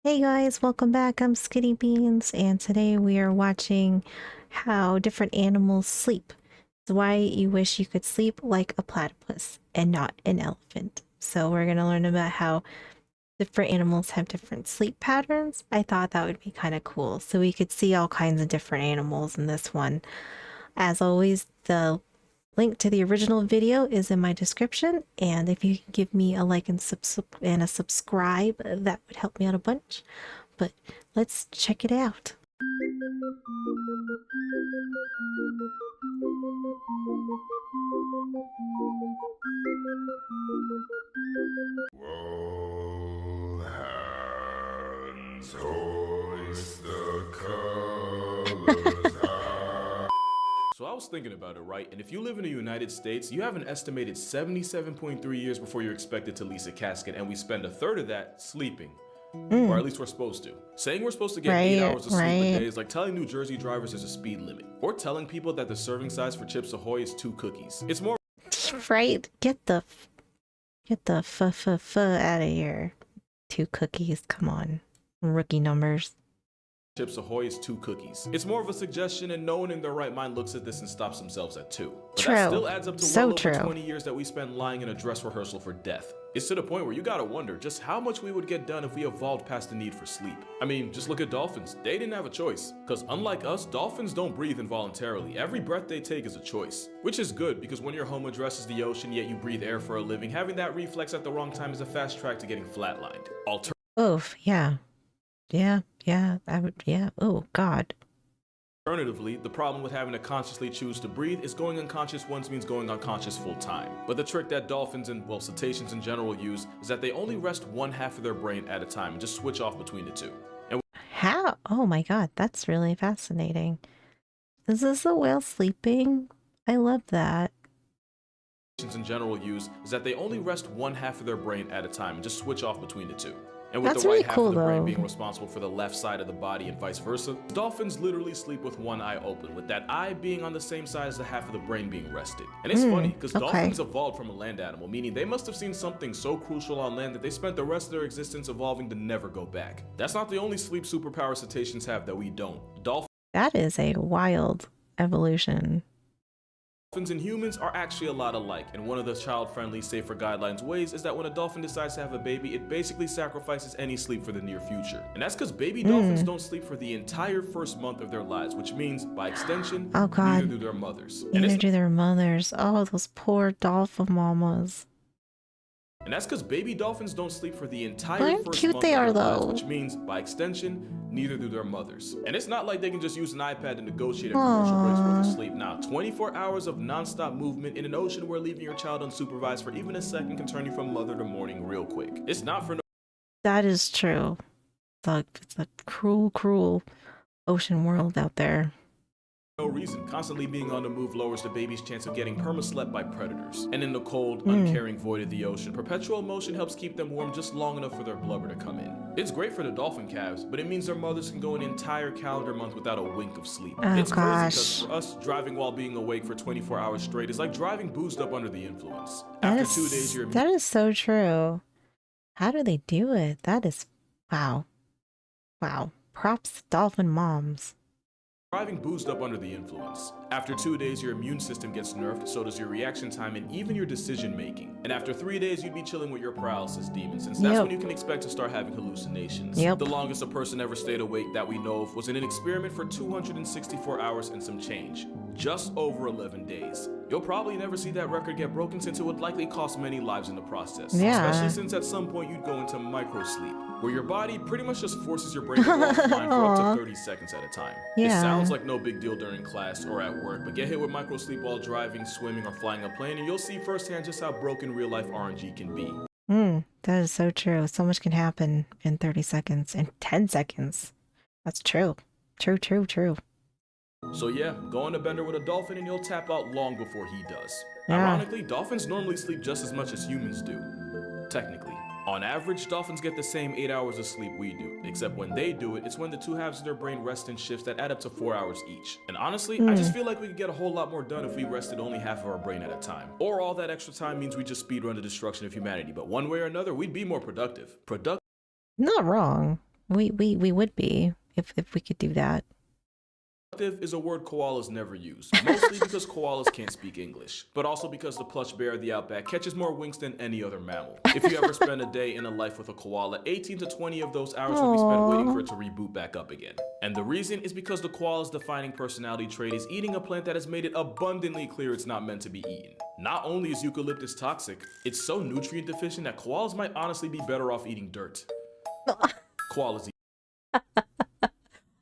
Hey guys, welcome back. I'm Skinny Beans, and today we are watching how different animals sleep. It's why you wish you could sleep like a platypus and not an elephant. So we're going to learn about how different animals have different sleep patterns. I thought that would be kind of cool. So we could see all kinds of different animals in this one. As always, the link to the original video is in my description, and if you can give me a like and a subscribe, that would help me out a bunch. But let's check it out. All hands hoist the colors high. So I was thinking about it, right? And if you live in the United States, you have an estimated 77.3 years before you're expected to lease a casket, and we spend a third of that sleeping. Or at least we're supposed to. Saying we're supposed to get 8 hours of sleep a day is like telling New Jersey drivers there's a speed limit. Or telling people that the serving size for Chips Ahoy is 2 cookies. It's more Right? Get the out of here. 2 cookies, come on. Rookie numbers. Chips Ahoy is 2 cookies. It's more of a suggestion, and no one in their right mind looks at this and stops themselves at 2. But True. that still adds up to So well over true. 20 years that we spend lying in a dress rehearsal for death. It's to the point where you gotta wonder just how much we would get done if we evolved past the need for sleep. I mean, just look at dolphins. They didn't have a choice. Because unlike us, dolphins don't breathe involuntarily. Every breath they take is a choice. Which is good, because when your home address is the ocean, yet you breathe air for a living, having that reflex at the wrong time is a fast track to getting flatlined. Oof, yeah. Yeah, I would, yeah. Oh, God. Alternatively, the problem with having to consciously choose to breathe is going unconscious once means going unconscious full time. But the trick that dolphins and, well, cetaceans in general use is that they only rest one half of their brain at a time and just switch off between the two. And How? Oh my God, that's really fascinating. Is this a whale sleeping? I love that. in general use is that they only rest one half of their brain at a time and just switch off between the two. And with That's the right really half cool, of the brain though. being responsible for the left side of the body and vice versa, dolphins literally sleep with one eye open, with that eye being on the same side as the half of the brain being rested. And it's funny, because dolphins evolved from a land animal, meaning they must have seen something so crucial on land that they spent the rest of their existence evolving to never go back. That's not the only sleep superpower cetaceans have that we don't. That is a wild evolution. Dolphins and humans are actually a lot alike, and one of the child-friendly, safer guidelines ways is that when a dolphin decides to have a baby, it basically sacrifices any sleep for the near future. And that's because baby dolphins don't sleep for the entire first month of their lives, which means, by extension, Oh, God. neither do their mothers. Neither do their mothers. Oh, those poor dolphin mamas. And that's because baby dolphins don't sleep for the entire first cute month they of are, their lives, though. which means, by extension, neither do their mothers. And it's not like they can just use an iPad to negotiate a commercial breaks worth of sleep. Now, 24 hours of non-stop movement in an ocean where leaving your child unsupervised for even a second can turn you from mother to morning real quick. It's not for no That is true. It's a cruel, cruel ocean world out there. reason. Constantly being on the move lowers the baby's chance of getting perma-slept by predators. And in the cold, uncaring void of the ocean, perpetual motion helps keep them warm just long enough for their blubber to come in. It's great for the dolphin calves, but it means their mothers can go an entire calendar month without a wink of sleep. It's crazy because for us, driving while being awake for 24 hours straight is like driving boozed up under the influence. After 2 days, that is so true. How do they do it? That is, wow. Wow. Props to dolphin moms. Driving boozed up under the influence. After 2 days, your immune system gets nerfed, so does your reaction time and even your decision making. And after 3 days, you'd be chilling with your paralysis demons, since that's when you can expect to start having hallucinations. The longest a person ever stayed awake that we know of was in an experiment for 264 hours and some change. Just over 11 days. You'll probably never see that record get broken, since it would likely cost many lives in the process. Especially since at some point you'd go into micro sleep, where your body pretty much just forces your brain to go offline for up to 30 seconds at a time. It sounds like no big deal during class or at work, but get hit with micro sleep while driving, swimming, or flying a plane, and you'll see firsthand just how broken real life RNG can be. That is so true. So much can happen in 30 seconds, in 10 seconds. That's true. True. So yeah, go on a bender with a dolphin and you'll tap out long before he does. Ironically, dolphins normally sleep just as much as humans do. Technically. On average, dolphins get the same 8 hours of sleep we do, except when they do it, it's when the two halves of their brain rest in shifts that add up to 4 hours each. And honestly, I just feel like we could get a whole lot more done if we rested only half of our brain at a time. Or all that extra time means we just speedrun the destruction of humanity, but one way or another, we'd be more productive. Not wrong. We would be if we could do that. Is a word koalas never use, mostly because koalas can't speak English, but also because the plush bear of the outback catches more winks than any other mammal. If you ever spend a day in a life with a koala, 18 to 20 of those hours will be spent waiting for it to reboot back up again. And the reason is because the koala's defining personality trait is eating a plant that has made it abundantly clear it's not meant to be eaten. Not only is eucalyptus toxic, it's so nutrient deficient that koalas might honestly be better off eating dirt. Koalas eat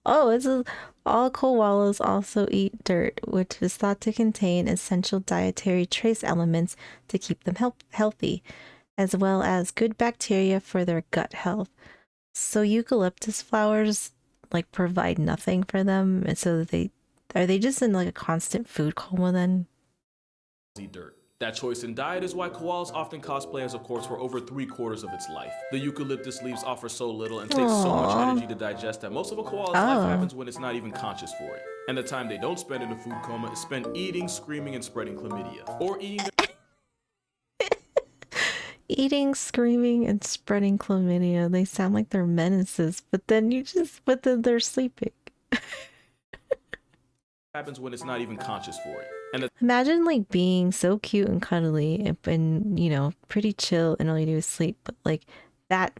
Oh, this is all koalas also eat dirt, which is thought to contain essential dietary trace elements to keep them healthy, as well as good bacteria for their gut health. So eucalyptus flowers like provide nothing for them, and so are they just in like a constant food coma then? eat dirt. That choice in diet is why koalas often cosplay as a corpse for over 3/4 of its life. The eucalyptus leaves offer so little and takes so much Aw. energy to digest that most of a koala's Oh. life happens when it's not even conscious for it. And the time they don't spend in a food coma is spent eating, screaming, and spreading chlamydia. Or eating Eating, screaming, and spreading chlamydia. They sound like they're menaces, but then they're sleeping. happens when it's not even conscious for it. And the Imagine like being so cute and cuddly and you know, pretty chill and all you do is sleep, but like that,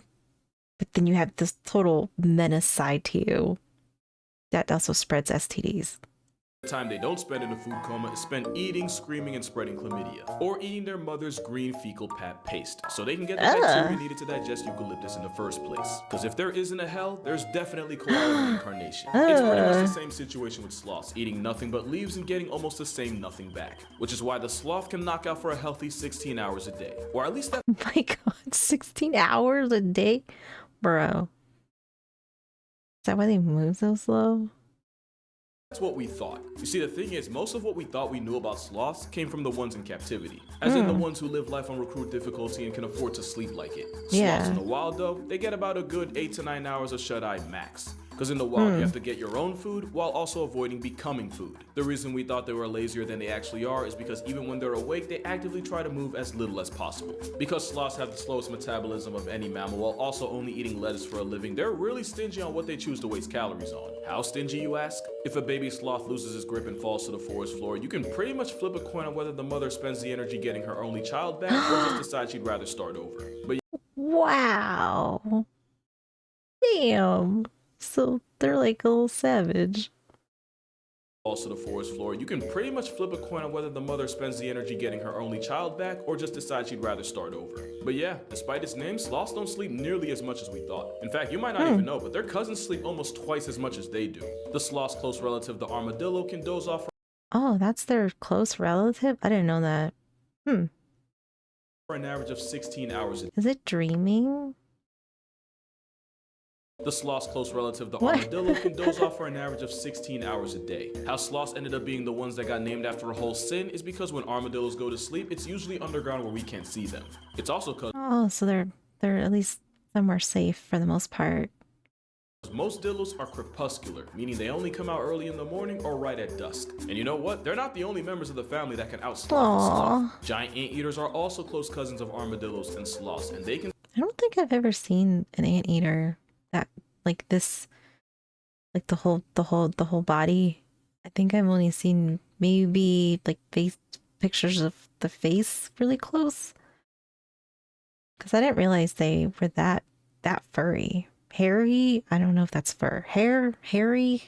but then you have this total menace side to you that also spreads STDs. time they don't spend in a food coma is spent eating, screaming, and spreading chlamydia. Or eating their mother's green fecal pap paste, so they can get the bacteria needed to digest eucalyptus in the first place. Because if there isn't a hell, there's definitely koala reincarnation. It's pretty much the same situation with sloths, eating nothing but leaves and getting almost the same nothing back. Which is why the sloth can knock out for a healthy 16 hours a day. Or at least that's My God, 16 hours a day? Bro. Is that why they move so slow? what we thought. You see, the thing is, most of what we thought we knew about sloths came from the ones in captivity. As in the ones who live life on recruit difficulty and can afford to sleep like it. Sloths Yeah. in the wild, though, they get about a good 8 to 9 hours of shut-eye max. Because in the wild, you have to get your own food while also avoiding becoming food. The reason we thought they were lazier than they actually are is because even when they're awake, they actively try to move as little as possible. Because sloths have the slowest metabolism of any mammal while also only eating lettuce for a living, they're really stingy on what they choose to waste calories on. How stingy, you ask? If a baby sloth loses his grip and falls to the forest floor, you can pretty much flip a coin on whether the mother spends the energy getting her only child back or just decides she'd rather start over. But Wow. Damn. So they're like a little savage. falls to the forest floor, you can pretty much flip a coin on whether the mother spends the energy getting her only child back or just decides she'd rather start over. But yeah, despite its name, sloths don't sleep nearly as much as we thought. In fact, you might not even know, but their cousins sleep almost twice as much as they do. The sloth's close relative, the armadillo, can doze off Oh, that's their close relative? I didn't know that. for an average of 16 hours a day. Is it dreaming? The sloth's close relative, the What? armadillo, can doze off for an average of 16 hours a day. How sloths ended up being the ones that got named after a whole sin is because when armadillos go to sleep, it's usually underground where we can't see them. It's also because Oh, so they're at least somewhere safe for the most part. most dillos are crepuscular, meaning they only come out early in the morning or right at dusk. And you know what? They're not the only members of the family that can outsloth a sloth. Giant anteaters are also close cousins of armadillos and sloths, and they can I don't think I've ever seen an anteater that like this, like the whole body. I think I've only seen maybe like face pictures of the face really close. Because I didn't realize they were that furry. Hairy? I don't know if that's fur. Hairy,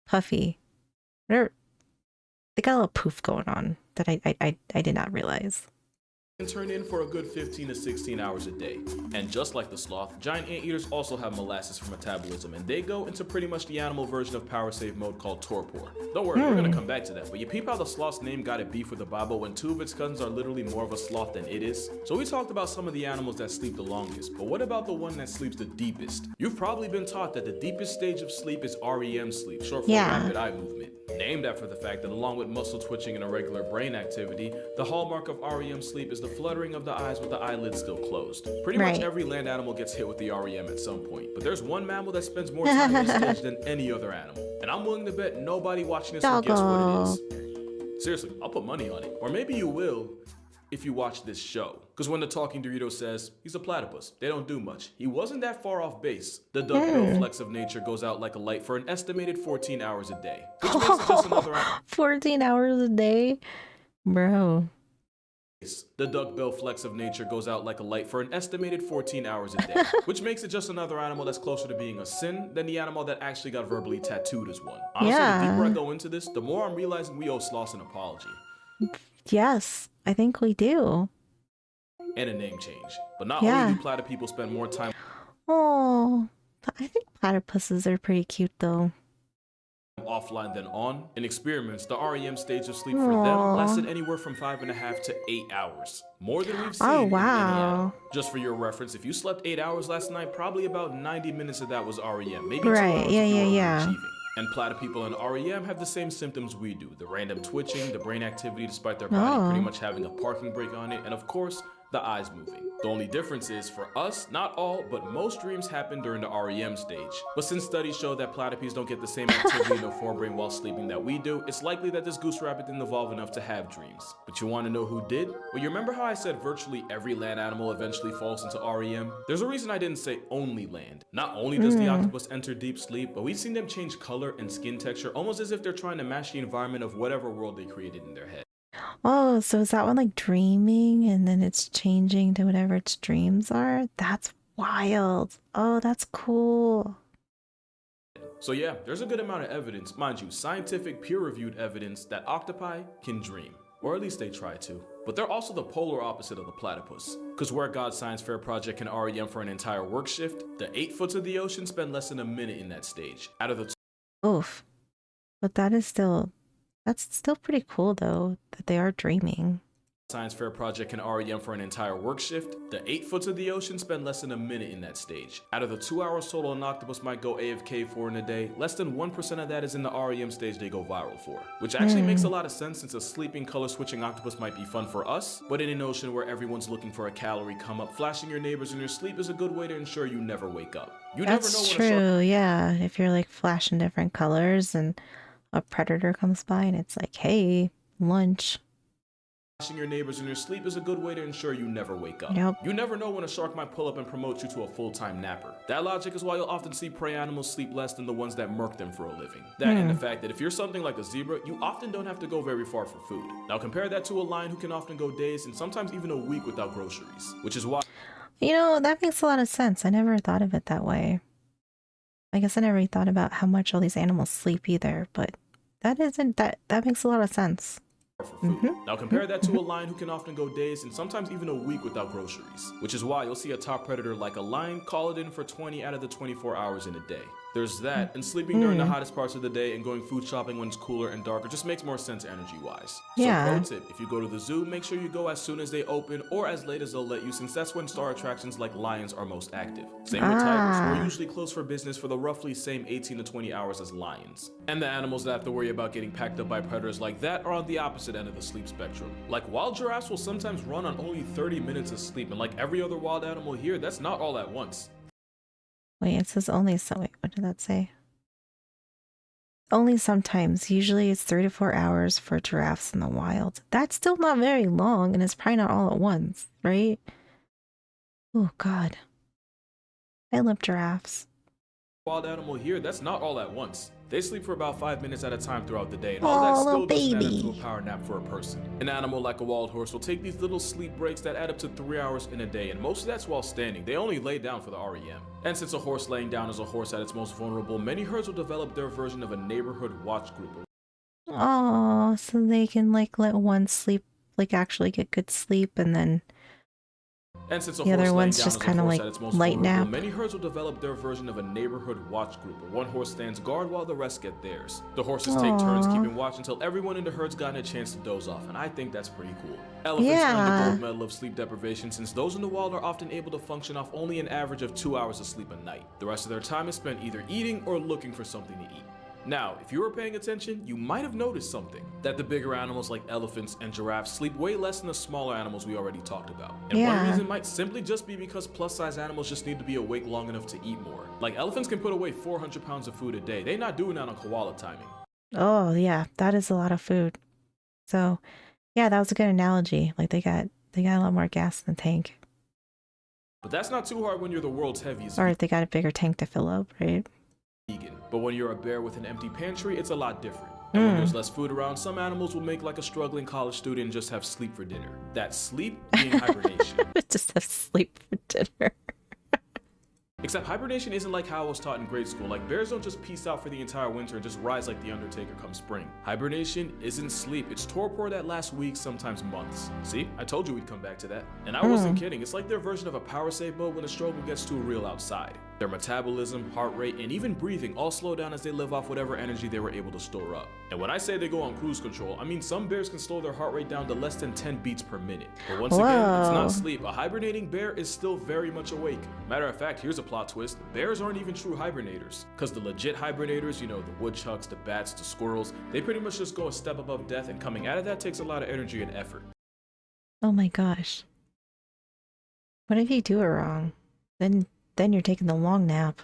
puffy. They got a little poof going on that I did not realize. turn in for a good 15 to 16 hours a day. And just like the sloth, giant anteaters also have molasses for metabolism, and they go into pretty much the animal version of power save mode called torpor. Don't worry, we're gonna come back to that, but you peep how the sloth's name got it beef with the Bible when two of its cousins are literally more of a sloth than it is? So we talked about some of the animals that sleep the longest, but what about the one that sleeps the deepest? You've probably been taught that the deepest stage of sleep is REM sleep, short for Yeah. rapid eye movement. Named after the fact that along with muscle twitching and irregular brain activity, the hallmark of REM sleep is the fluttering of the eyes with the eyelids still closed. Pretty much Right. every land animal gets hit with the REM at some point, but there's one mammal that spends more time on stage than any other animal. And I'm willing to bet nobody watching this will guess what it is. Seriously, I'll put money on it. Or maybe you will if you watch this show. Because when the talking Dorito says he's a platypus, they don't do much. He wasn't that far off base. The duck-billed flex of nature goes out like a light for an estimated 14 hours a day, which makes it just another 14 hours a day? Bro. The duck-bill flex of nature goes out like a light for an estimated 14 hours a day, which makes it just another animal that's closer to being a sin than the animal that actually got verbally tattooed as one. Honestly, the deeper I go into this, the more I'm realizing we owe Sloss an apology. Yes, I think we do. And a name change. But not only do platypus people spend more time Oh, I think platypuses are pretty cute though. offline than on. In experiments, the REM stage of sleep for them lasted anywhere from 5.5 to 8 hours. More than we've seen in any animal. Just for your reference, if you slept 8 hours last night, probably about 90 minutes of that was REM. Maybe 2 hours if you were overachieving. And platypus people in REM have the same symptoms we do. The random twitching, the brain activity despite their body pretty much having a parking brake on it, and of course, the eyes moving. The only difference is, for us, not all, but most dreams happen during the REM stage. But since studies show that platypus don't get the same activity in their forebrain while sleeping that we do, it's likely that this goose rabbit didn't evolve enough to have dreams. But you want to know who did? Well, you remember how I said virtually every land animal eventually falls into REM? There's a reason I didn't say only land. Not only does the octopus enter deep sleep, but we've seen them change color and skin texture almost as if they're trying to match the environment of whatever world they created in their head. Oh, so is that one like dreaming and then it's changing to whatever its dreams are? That's wild. Oh, that's cool. So yeah, there's a good amount of evidence, mind you, scientific peer-reviewed evidence that octopi can dream. Or at least they try to. But they're also the polar opposite of the platypus. Because where God's Science Fair project can REM for an entire work shift, the 8 foot of the ocean spend less than a minute in that stage. Out of the Oof. But that's still pretty cool though, that they are dreaming. Science Fair project can REM for an entire work shift, the 8 foot of the ocean spend less than a minute in that stage. Out of the 2 hours total an octopus might go AFK for in a day, less than 1% of that is in the REM stage they go viral for. Which actually makes a lot of sense, since a sleeping color switching octopus might be fun for us, but in an ocean where everyone's looking for a calorie come up, flashing your neighbors in your sleep is a good way to ensure you never wake up. You That's never know true, when a shark yeah. If you're like flashing different colors and a predator comes by and it's like, hey, lunch. flashing your neighbors in your sleep is a good way to ensure you never wake up. Yep. You never know when a shark might pull up and promote you to a full-time napper. That logic is why you'll often see prey animals sleep less than the ones that murk them for a living. That and the fact that if you're something like a zebra, you often don't have to go very far for food. Now compare that to a lion who can often go days and sometimes even a week without groceries, which is why You know, that makes a lot of sense. I never thought of it that way. I guess I never really thought about how much all these animals sleep either, but that makes a lot of sense. for food. Now compare that to a lion who can often go days and sometimes even a week without groceries, which is why you'll see a top predator like a lion call it in for 20 out of the 24 hours in a day. There's that, and sleeping during the hottest parts of the day and going food shopping when it's cooler and darker just makes more sense energy-wise. Yeah. So pro tip, if you go to the zoo, make sure you go as soon as they open or as late as they'll let you, since that's when star attractions like lions are most active. Same with tigers, who are usually closed for business for the roughly same 18 to 20 hours as lions. And the animals that have to worry about getting packed up by predators like that are on the opposite end of the sleep spectrum. Like wild giraffes will sometimes run on only 30 minutes of sleep, and like every other wild animal here, that's not all at once. Wait, it says only wait, what did that say? Only sometimes. Usually it's 3 to 4 hours for giraffes in the wild. That's still not very long, and it's probably not all at once, right? Oh, God. I love giraffes. Wild animal here, that's not all at once. They sleep for about 5 minutes at a time throughout the day, and all Oh, that still little doesn't add up baby. to a power nap for a person. An animal like a wild horse will take these little sleep breaks that add up to 3 hours in a day, and most of that's while standing. They only lay down for the REM. And since a horse laying down is a horse at its most vulnerable, many herds will develop their version of a neighborhood watch group. Oh, so they can like let one sleep, like actually get good sleep, and then And since a the horse other laying one's down just is a kind of horse like at its most light vulnerable, nap. many herds will develop their version of a neighborhood watch group, where one horse stands guard while the rest get theirs. The horses take turns Aw. keeping watch until everyone in the herd's gotten a chance to doze off, and I think that's pretty cool. Elephants earn Yeah. the gold medal of sleep deprivation, since those in the wild are often able to function off only an average of 2 hours of sleep a night. The rest of their time is spent either eating or looking for something to eat. Now, if you were paying attention, you might have noticed something. That the bigger animals like elephants and giraffes sleep way less than the smaller animals we already talked about. And one Yeah. reason might simply just be because plus-size animals just need to be awake long enough to eat more. Like elephants can put away 400 pounds of food a day. They're not doing that on koala timing. Oh, yeah, that is a lot of food. So, yeah, that was a good analogy. Like they got They got a lot more gas in the tank. But that's not too hard when you're the world's heaviest Or they got a bigger tank to fill up, right? vegan. But when you're a bear with an empty pantry, it's a lot different. And when there's less food around, some animals will make like a struggling college student and just have sleep for dinner. That sleep being hibernation. Just have sleep for dinner. Except hibernation isn't like how I was taught in grade school. Like, bears don't just peace out for the entire winter and just rise like the Undertaker come spring. Hibernation isn't sleep. It's torpor that lasts weeks, sometimes months. See? I told you we'd come back to that. And I wasn't kidding. It's like their version of a power save mode when the struggle gets too real outside. Their metabolism, heart rate, and even breathing all slow down as they live off whatever energy they were able to store up. And when I say they go on cruise control, I mean some bears can slow their heart rate down to less than 10 beats per minute. But once again, it's not sleep. A hibernating bear is still very much awake. Matter of fact, here's a plot twist. Bears aren't even true hibernators. Because the legit hibernators, you know, the woodchucks, the bats, the squirrels, they pretty much just go a step above death, and coming out of that takes a lot of energy and effort. Oh my gosh. What if you do it wrong? Then you're taking the long nap.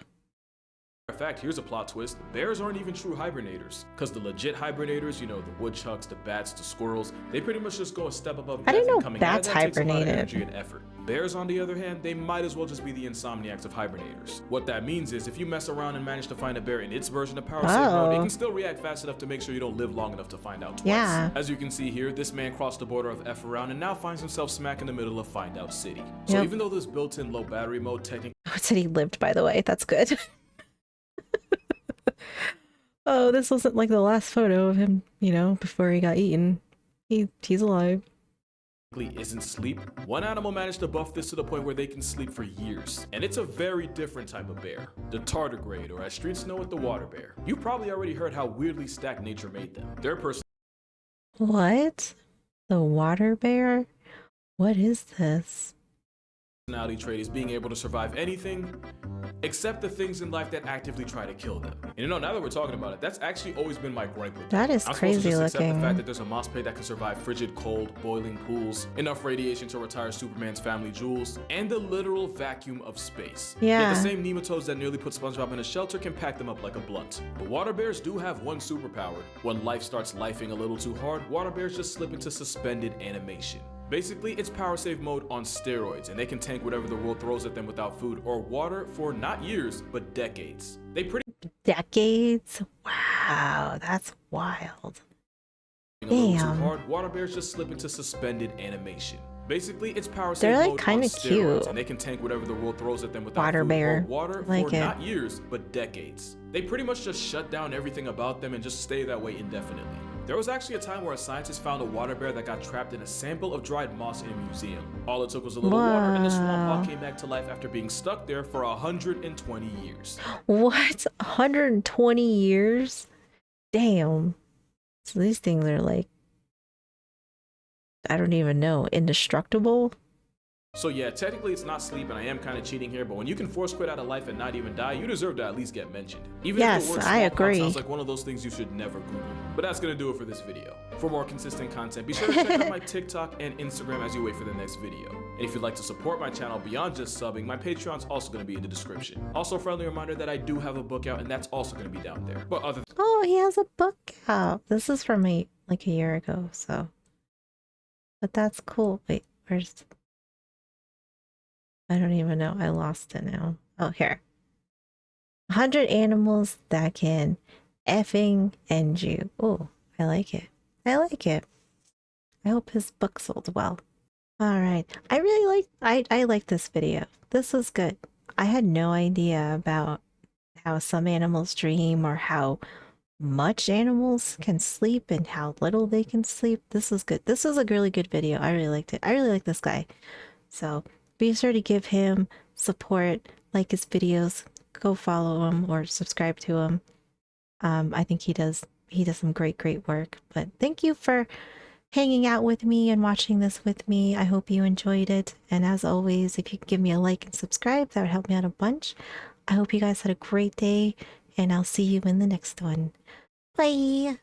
In fact, here's a plot twist. Bears aren't even true hibernators. Because the legit hibernators, you know, the woodchucks, the bats, the squirrels, they pretty much just go a step above death, I didn't know and coming out of bats that takes a lot of hibernated. energy and effort. Bears, on the other hand, they might as well just be the insomniacs of hibernators. What that means is if you mess around and manage to find a bear in its version of power save mode, it can still react fast enough to make sure you don't live long enough to find out twice. Yeah. As you can see here, this man crossed the border of F around and now finds himself smack in the middle of Find Out City. So Yep. even though this built-in low battery mode technically It said he lived, by the way. That's good. Oh, this wasn't like the last photo of him, you know, before he got eaten. He's alive. isn't sleep, one animal managed to buff this to the point where they can sleep for years. And it's a very different type of bear. The tardigrade, or as streets know it, the water bear. You probably already heard how weirdly stacked nature made them. Their What? The water bear? What is this? personality trait is being able to survive anything except the things in life that actively try to kill them. And you know, now that we're talking about it, that's actually always been my gripe with them. That is I'm supposed to crazy just accept looking. the fact that there's a moss pig that can survive frigid cold, boiling pools, enough radiation to retire Superman's family jewels, and the literal vacuum of space. Yeah. Yet the same nematodes that nearly put SpongeBob in a shelter can pack them up like a blunt. But water bears do have one superpower. When life starts lifing a little too hard, water bears just slip into suspended animation. Basically, it's power save mode on steroids, and they can tank whatever the world throws at them without food or water for not years, but decades. They pretty Decades? Wow, that's wild. a little too Damn. hard, water bears just slip into suspended animation. Basically, it's power They're, save like, mode on kinda steroids, cute. and they can tank whatever the world throws at them without Water food bear. or water Like for it. not years, but decades. They pretty much just shut down everything about them and just stay that way indefinitely. There was actually a time where a scientist found a water bear that got trapped in a sample of dried moss in a museum. All it took was a little water, and the swamp Wow. hog came back to life after being stuck there for 120 years. What? 120 years? Damn. So these things are like, I don't even know, indestructible? So yeah, technically it's not sleep, and I am kind of cheating here, but when you can force quit out of life and not even die, you deserve to at least get mentioned. Even Yes, if the word I smallpox agree. sounds like one of those things you should never Google. But that's gonna do it for this video. For more consistent content, be sure to check out my TikTok and Instagram as you wait for the next video. And if you'd like to support my channel beyond just subbing, my Patreon's also gonna be in the description. Also, a friendly reminder that I do have a book out, and that's also gonna be down there. But other Oh, he has a book out. This is from like a year ago, so. But that's cool. Wait, where's... I don't even know. I lost it now. Oh, here. 100 animals that can effing end you. Oh, I like it. I like it. I hope his book sold well. All right. I really I like this video. This was good. I had no idea about how some animals dream or how much animals can sleep and how little they can sleep. This was good. This was a really good video. I really liked it. I really like this guy. So be sure to give him support, like his videos, go follow him or subscribe to him. I think he does some great work. But thank you for hanging out with me and watching this with me. I hope you enjoyed it. And as always, if you could give me a like and subscribe, that would help me out a bunch. I hope you guys had a great day, and I'll see you in the next one. Bye.